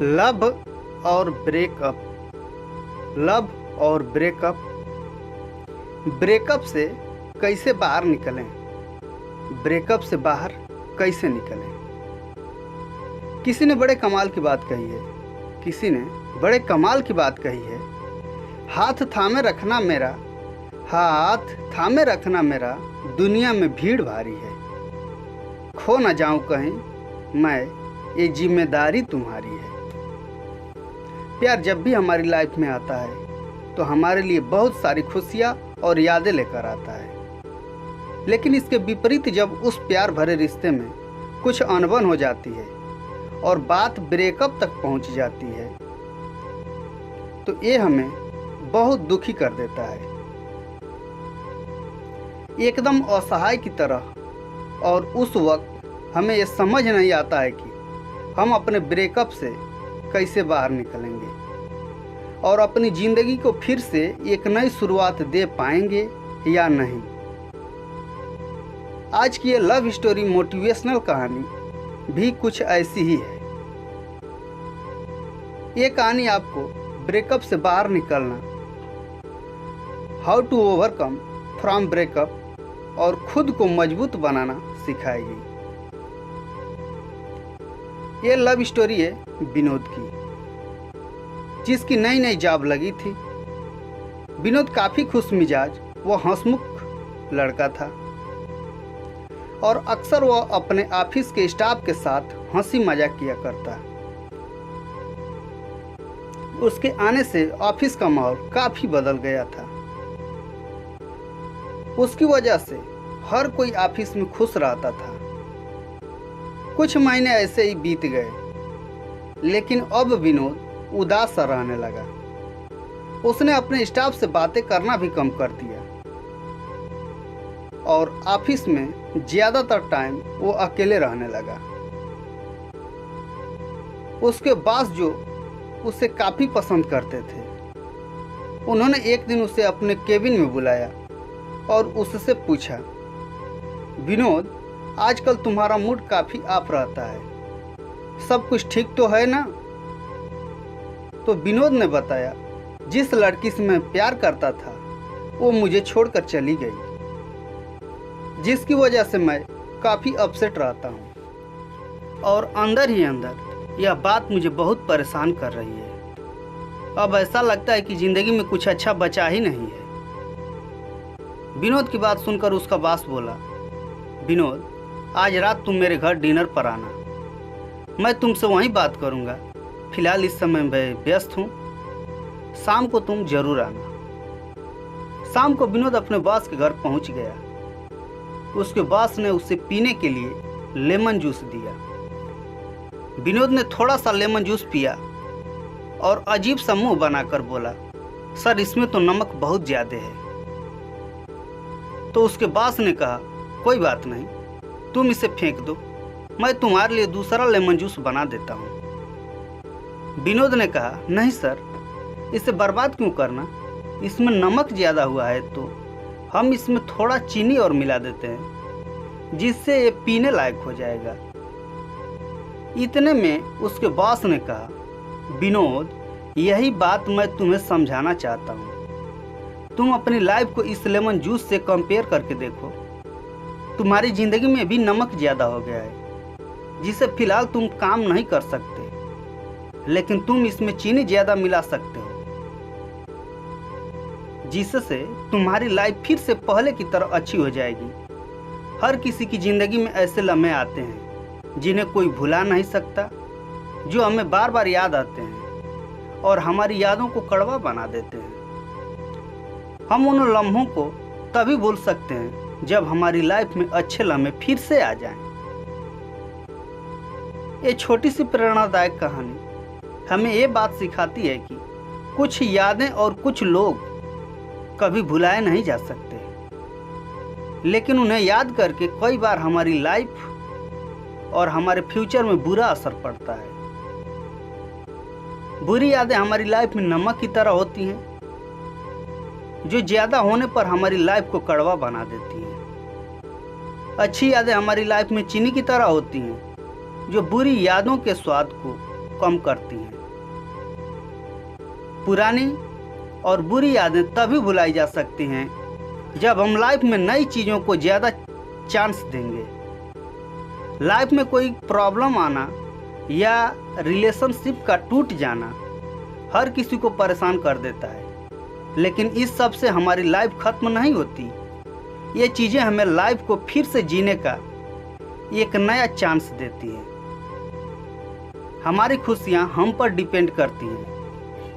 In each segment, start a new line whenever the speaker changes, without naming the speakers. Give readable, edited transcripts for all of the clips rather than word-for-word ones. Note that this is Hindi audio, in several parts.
लव और ब्रेकअप। लव और ब्रेकअप। ब्रेकअप से कैसे बाहर निकलें? ब्रेकअप से बाहर कैसे निकलें? किसी ने बड़े कमाल की बात कही है। किसी ने बड़े कमाल की बात कही है। हाथ थामे रखना मेरा, हाथ थामे रखना मेरा, दुनिया में भीड़ भारी है। खो न जाऊं कहीं मैं, ये जिम्मेदारी तुम्हारी है। प्यार जब भी हमारी लाइफ में आता है तो हमारे लिए बहुत सारी खुशियाँ और यादें लेकर आता है, लेकिन इसके विपरीत जब उस प्यार भरे रिश्ते में कुछ अनबन हो जाती है और बात ब्रेकअप तक पहुंच जाती है तो ये हमें बहुत दुखी कर देता है, एकदम असहाय की तरह। और उस वक्त हमें ये समझ नहीं आता है कि हम अपने ब्रेकअप से कैसे बाहर निकलेंगे और अपनी ज़िंदगी को फिर से एक नई शुरुआत दे पाएंगे या नहीं। आज की ये लव स्टोरी मोटिवेशनल कहानी भी कुछ ऐसी ही है। ये कहानी आपको ब्रेकअप से बाहर निकलना, how to overcome from breakup और खुद को मजबूत बनाना सिखाएगी। ये लव स्टोरी है विनोद की, जिसकी नई नई जॉब लगी थी। विनोद काफ़ी खुश मिजाज व हंसमुख लड़का था और अक्सर वह अपने ऑफिस के स्टाफ के साथ हंसी मजाक किया करता। उसके आने से ऑफिस का माहौल काफ़ी बदल गया था। उसकी वजह से हर कोई ऑफिस में खुश रहता था। कुछ महीने ऐसे ही बीत गए, लेकिन अब विनोद उदास सा रहने लगा। उसने अपने स्टाफ से बातें करना भी कम कर दिया और ऑफिस में ज़्यादातर टाइम वो अकेले रहने लगा। उसके बॉस जो उसे काफ़ी पसंद करते थे, उन्होंने एक दिन उसे अपने केबिन में बुलाया और उससे पूछा, विनोद, आजकल तुम्हारा मूड काफ़ी ऑफ रहता है, सब कुछ ठीक तो है ना? तो विनोद ने बताया, जिस लड़की से मैं प्यार करता था वो मुझे छोड़कर चली गई, जिसकी वजह से मैं काफ़ी अपसेट रहता हूँ और अंदर ही अंदर यह बात मुझे बहुत परेशान कर रही है। अब ऐसा लगता है कि ज़िंदगी में कुछ अच्छा बचा ही नहीं है। विनोद की बात सुनकर उसका बॉस बोला, विनोद, आज रात तुम मेरे घर डिनर पर आना, मैं तुमसे वहीं बात करूँगा। फिलहाल इस समय मैं व्यस्त हूँ, शाम को तुम जरूर आना। शाम को विनोद अपने बॉस के घर पहुँच गया। उसके बॉस ने उसे पीने के लिए लेमन जूस दिया। विनोद ने थोड़ा सा लेमन जूस पिया और अजीब सा मुंह बनाकर बोला, सर, इसमें तो नमक बहुत ज़्यादा है। तो उसके बॉस ने कहा, कोई बात नहीं, तुम इसे फेंक दो, मैं तुम्हारे लिए दूसरा लेमन जूस बना देता हूँ। विनोद ने कहा, नहीं सर, इसे बर्बाद क्यों करना, इसमें नमक ज़्यादा हुआ है तो हम इसमें थोड़ा चीनी और मिला देते हैं, जिससे ये पीने लायक हो जाएगा। इतने में उसके बॉस ने कहा, विनोद, यही बात मैं तुम्हें समझाना चाहता हूँ। तुम अपनी लाइफ को इस लेमन जूस से कंपेयर करके देखो। तुम्हारी ज़िंदगी में भी नमक ज़्यादा हो गया है, जिसे फिलहाल तुम काम नहीं कर सकते, लेकिन तुम इसमें चीनी ज़्यादा मिला सकते हो, जिससे तुम्हारी लाइफ फिर से पहले की तरह अच्छी हो जाएगी। हर किसी की ज़िंदगी में ऐसे लम्हे आते हैं जिन्हें कोई भुला नहीं सकता, जो हमें बार बार याद आते हैं और हमारी यादों को कड़वा बना देते हैं। हम उन लम्हों को तभी भूल सकते हैं जब हमारी लाइफ में अच्छे लम्हे फिर से आ जाएं। ये छोटी सी प्रेरणादायक कहानी हमें ये बात सिखाती है कि कुछ यादें और कुछ लोग कभी भुलाए नहीं जा सकते, लेकिन उन्हें याद करके कई बार हमारी लाइफ और हमारे फ्यूचर में बुरा असर पड़ता है। बुरी यादें हमारी लाइफ में नमक की तरह होती हैं, जो ज़्यादा होने पर हमारी लाइफ को कड़वा बना देती हैं। अच्छी यादें हमारी लाइफ में चीनी की तरह होती हैं, जो बुरी यादों के स्वाद को कम करती हैं। पुरानी और बुरी यादें तभी भुलाई जा सकती हैं जब हम लाइफ में नई चीज़ों को ज़्यादा चांस देंगे। लाइफ में कोई प्रॉब्लम आना या रिलेशनशिप का टूट जाना हर किसी को परेशान कर देता है, लेकिन इस सब से हमारी लाइफ खत्म नहीं होती। ये चीज़ें हमें लाइफ को फिर से जीने का एक नया चांस देती हैं। हमारी खुशियाँ हम पर डिपेंड करती हैं,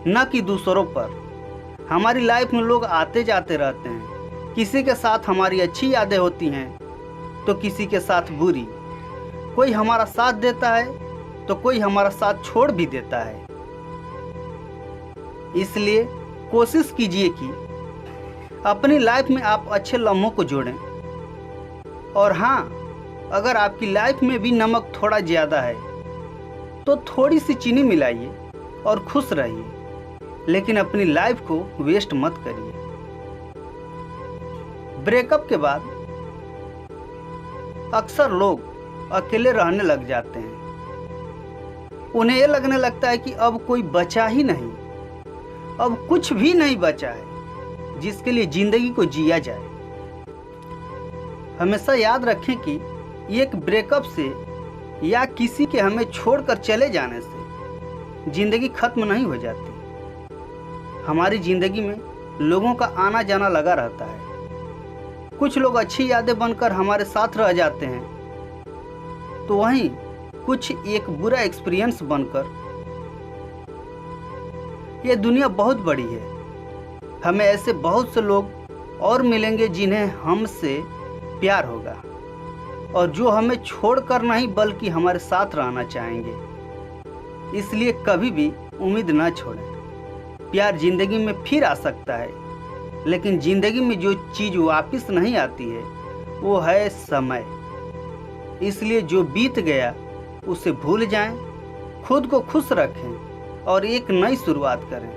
न कि दूसरों पर। हमारी लाइफ में लोग आते जाते रहते हैं। किसी के साथ हमारी अच्छी यादें होती हैं तो किसी के साथ बुरी। कोई हमारा साथ देता है तो कोई हमारा साथ छोड़ भी देता है। इसलिए कोशिश कीजिए कि अपनी लाइफ में आप अच्छे लम्हों को जोड़ें। और हाँ, अगर आपकी लाइफ में भी नमक थोड़ा ज़्यादा है तो थोड़ी सी चीनी मिलाइए और खुश रहिए, लेकिन अपनी लाइफ को वेस्ट मत करिए। ब्रेकअप के बाद अक्सर लोग अकेले रहने लग जाते हैं। उन्हें ये लगने लगता है कि अब कोई बचा ही नहीं, अब कुछ भी नहीं बचा है जिसके लिए जिंदगी को जिया जाए। हमेशा याद रखें कि एक ब्रेकअप से या किसी के हमें छोड़कर चले जाने से जिंदगी खत्म नहीं हो जाती। हमारी ज़िंदगी में लोगों का आना जाना लगा रहता है। कुछ लोग अच्छी यादें बनकर हमारे साथ रह जाते हैं, तो वहीं कुछ एक बुरा एक्सपीरियंस बनकर। ये दुनिया बहुत बड़ी है। हमें ऐसे बहुत से लोग और मिलेंगे जिन्हें हमसे प्यार होगा और जो हमें छोड़कर नहीं बल्कि हमारे साथ रहना चाहेंगे। इसलिए कभी भी उम्मीद न छोड़ें। प्यार जिंदगी में फिर आ सकता है, लेकिन जिंदगी में जो चीज़ वापस नहीं आती है वो है समय। इसलिए जो बीत गया उसे भूल जाएं, खुद को खुश रखें और एक नई शुरुआत करें।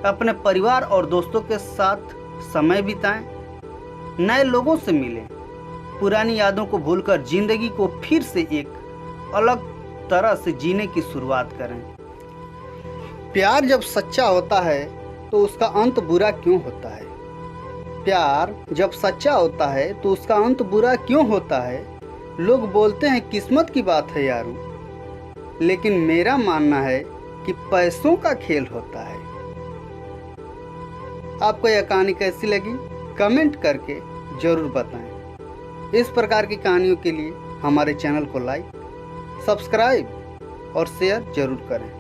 अपने परिवार और दोस्तों के साथ समय बिताएं, नए लोगों से मिलें, पुरानी यादों को भूलकर जिंदगी को फिर से एक अलग तरह से जीने की शुरुआत करें। प्यार जब सच्चा होता है तो उसका अंत बुरा क्यों होता है? प्यार जब सच्चा होता है तो उसका अंत बुरा क्यों होता है? लोग बोलते हैं किस्मत की बात है यारू, लेकिन मेरा मानना है कि पैसों का खेल होता है। आपको यह कहानी कैसी लगी कमेंट करके ज़रूर बताएं। इस प्रकार की कहानियों के लिए हमारे चैनल को लाइक, सब्सक्राइब और शेयर जरूर करें।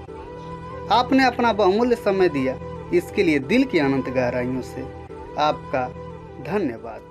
आपने अपना बहुमूल्य समय दिया, इसके लिए दिल की अनंत गहराइयों से आपका धन्यवाद।